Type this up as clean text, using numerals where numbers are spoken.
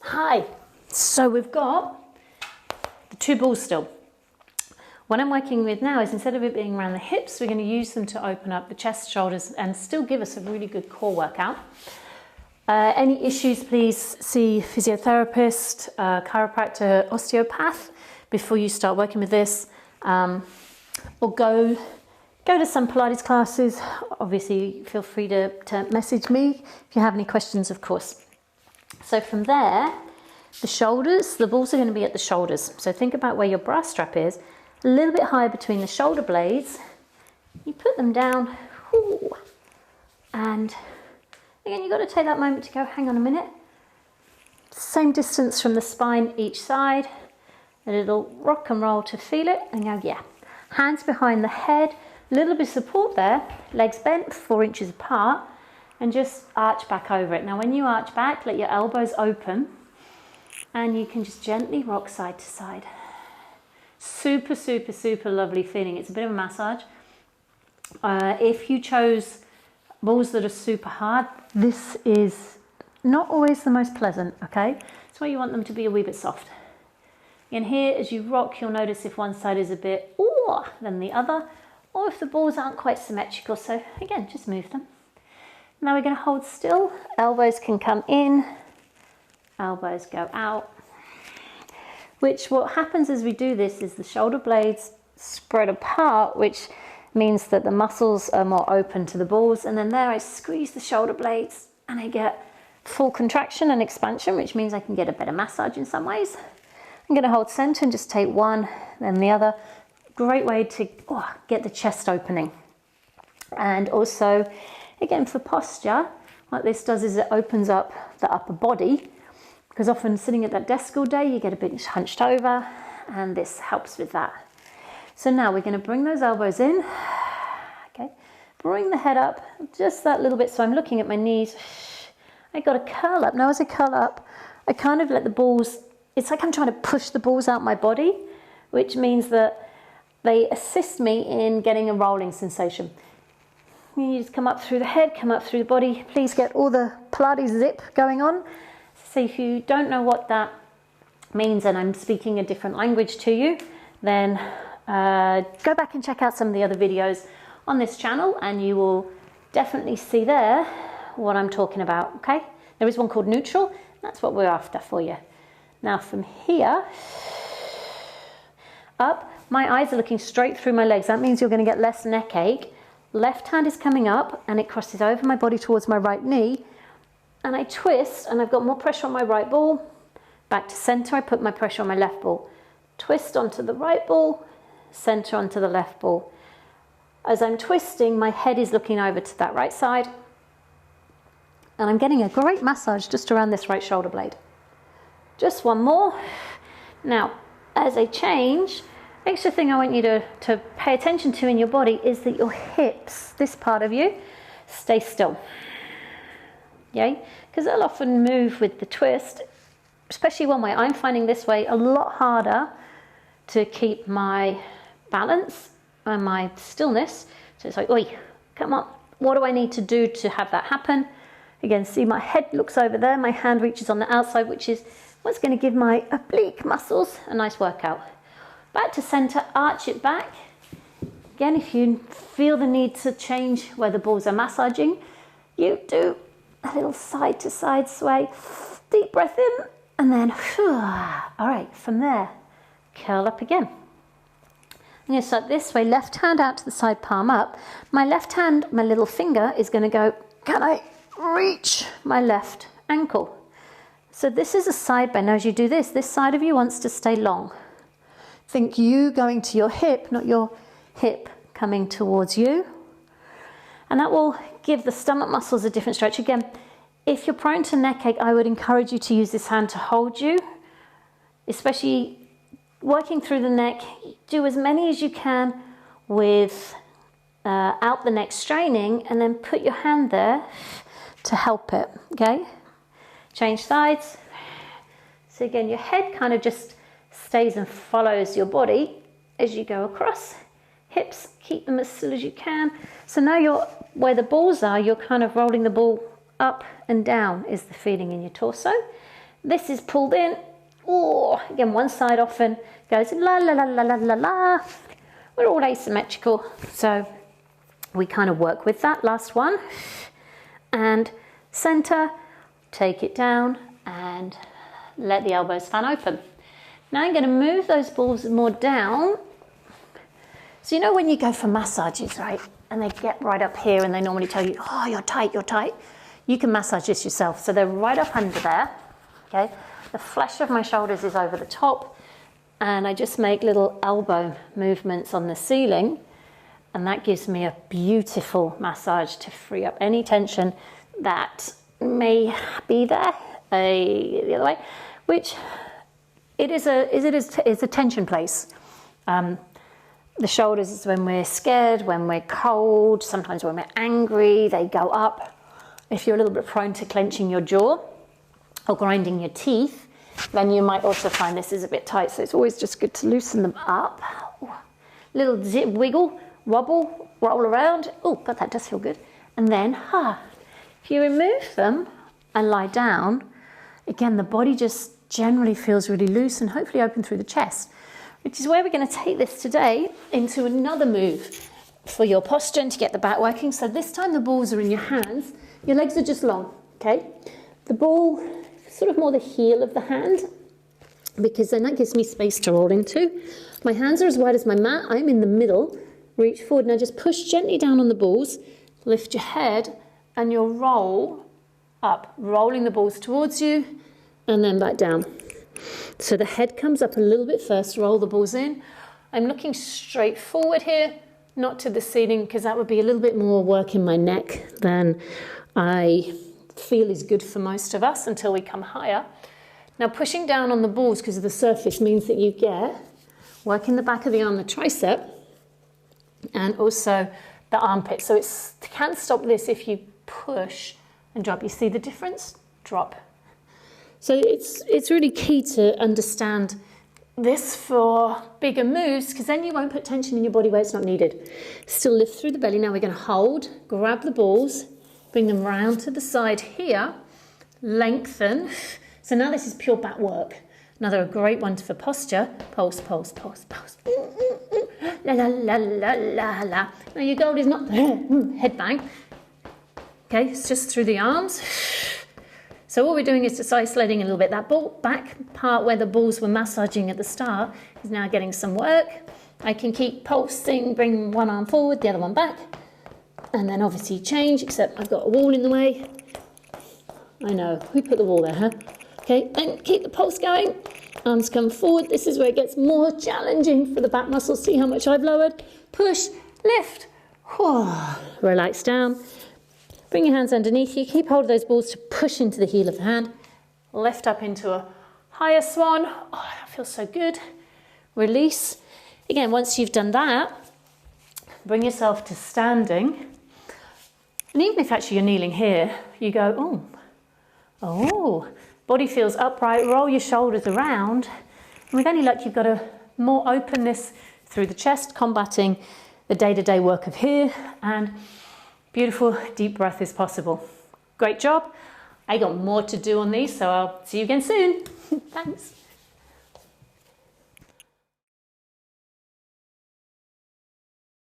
Hi, so we've got the two balls still. What I'm working with now is instead of it being around the hips, we're going to use them to open up the chest, shoulders, and still give us a really good core workout. Any issues, please see physiotherapist, chiropractor, osteopath before you start working with this, or go to some Pilates classes. Obviously, feel free to message me if you have any questions, of course. So from there, the shoulders, the balls are going to be at the shoulders. So think about where your bra strap is, a little bit higher between the shoulder blades. You put them down, and again, you've got to take that moment to go, hang on a minute. Same distance from the spine each side, a little rock and roll to feel it, and go, yeah. Hands behind the head, a little bit of support there, legs bent 4 inches apart, and just arch back over it. Now when you arch back, let your elbows open, and you can just gently rock side to side. Super, super, super lovely feeling. It's a bit of a massage. If you chose balls that are super hard, this is not always the most pleasant, okay? That's why you want them to be a wee bit soft. And here, as you rock, you'll notice if one side is a bit than the other, or if the balls aren't quite symmetrical. So again, just move them. Now we're going to hold still. Elbows can come in, elbows go out. What happens as we do this is the shoulder blades spread apart, which means that the muscles are more open to the balls. And then there I squeeze the shoulder blades and I get full contraction and expansion, which means I can get a better massage in some ways. I'm going to hold center and just take one, then the other. Great way to get the chest opening. And also, again, for posture, what this does is it opens up the upper body, because often sitting at that desk all day, you get a bit hunched over, and this helps with that. So now we're going to bring those elbows in. Okay, bring the head up just that little bit. So I'm looking at my knees. I got to curl up. Now as I curl up, I kind of let the balls, it's like I'm trying to push the balls out my body, which means that they assist me in getting a rolling sensation. You just come up through the head, come up through the body. Please get all the Pilates zip going on. So if you don't know what that means and I'm speaking a different language to you, then go back and check out some of the other videos on this channel and you will definitely see there what I'm talking about, okay? There is one called neutral. That's what we're after for you. Now from here, up, my eyes are looking straight through my legs. That means you're going to get less neck ache. Left hand is coming up and it crosses over my body towards my right knee. And I twist and I've got more pressure on my right ball. Back to center, I put my pressure on my left ball. Twist onto the right ball, center onto the left ball. As I'm twisting, my head is looking over to that right side. And I'm getting a great massage just around this right shoulder blade. Just one more. Now, as I change, extra thing I want you to pay attention to in your body is that your hips, this part of you, stay still. Yay? Because they'll often move with the twist, especially one way. I'm finding this way a lot harder to keep my balance and my stillness. So it's like, oi, come on, what do I need to do to have that happen? Again, see my head looks over there, my hand reaches on the outside, which is what's going to give my oblique muscles a nice workout. Back to center, arch it back. Again, if you feel the need to change where the balls are massaging, you do a little side to side sway. Deep breath in, and then, all right, from there, curl up again. I'm going to start this way, left hand out to the side, palm up. My left hand, my little finger is going to go, can I reach my left ankle? So this is a side bend. Now as you do this side of you wants to stay long. Think you going to your hip, not your hip coming towards you. And that will give the stomach muscles a different stretch. Again, if you're prone to neck ache, I would encourage you to use this hand to hold you, especially working through the neck. Do as many as you can with out the neck straining, and then put your hand there to help it, okay? Change sides. So again, your head kind of just stays and follows your body as you go across. Hips, keep them as still as you can. So now you're where the balls are, you're kind of rolling the ball up and down is the feeling in your torso. This is pulled in. Oh, again, one side often goes la la la la la la la. We're all asymmetrical, so we kind of work with that. Last one. And center, take it down and let the elbows fan open. Now I'm going to move those balls more down. So you know when you go for massages, right? And they get right up here and they normally tell you, oh, you're tight, you're tight. You can massage this yourself. So they're right up under there, okay? The flesh of my shoulders is over the top and I just make little elbow movements on the ceiling and that gives me a beautiful massage to free up any tension that may be there the other way, which is a tension place. The shoulders is when we're scared, when we're cold, sometimes when we're angry, they go up. If you're a little bit prone to clenching your jaw or grinding your teeth, then you might also find this is a bit tight. So it's always just good to loosen them up. Little zip, wiggle, wobble, roll around. Oh, but that does feel good. And then, if you remove them and lie down, again, the body just generally feels really loose and hopefully open through the chest, which is where we're going to take this today into another move for your posture and to get the back working. So this time the balls are in your hands. Your legs are just long, okay? The ball, sort of more the heel of the hand, because then that gives me space to roll into. My hands are as wide as my mat. I'm in the middle. Reach forward. Now just push gently down on the balls. Lift your head and you'll roll up, rolling the balls towards you and then back down. So the head comes up a little bit first, roll the balls in. I'm looking straight forward here, not to the ceiling, because that would be a little bit more work in my neck than I feel is good for most of us until we come higher. Now pushing down on the balls because of the surface means that you get work in the back of the arm, the tricep, and also the armpit. So it can stop this if you push and drop. You see the difference? Drop. So it's really key to understand this for bigger moves, because then you won't put tension in your body where it's not needed. Still lift through the belly. Now we're going to hold, grab the balls, bring them round to the side here, lengthen. So now this is pure back work. Another great one for posture. Pulse, pulse, pulse, pulse. La la la la la la. Now your goal is not head bang. Okay, it's just through the arms. So what we're doing is just isolating a little bit. That back part where the balls were massaging at the start is now getting some work. I can keep pulsing, bring one arm forward, the other one back, and then obviously change, except I've got a wall in the way. I know, who put the wall there, huh? Okay, and keep the pulse going. Arms come forward. This is where it gets more challenging for the back muscles. See how much I've lowered? Push, lift, relax down. Bring your hands underneath you. Keep hold of those balls to push into the heel of the hand. Lift up into a higher swan. Oh, that feels so good. Release. Again, once you've done that, bring yourself to standing. And even if actually you're kneeling here, you go, oh, body feels upright. Roll your shoulders around. And with any luck, you've got a more openness through the chest, combating the day-to-day work of here, and beautiful deep breath is possible. Great job. I got more to do on these, so I'll see you again soon. Thanks.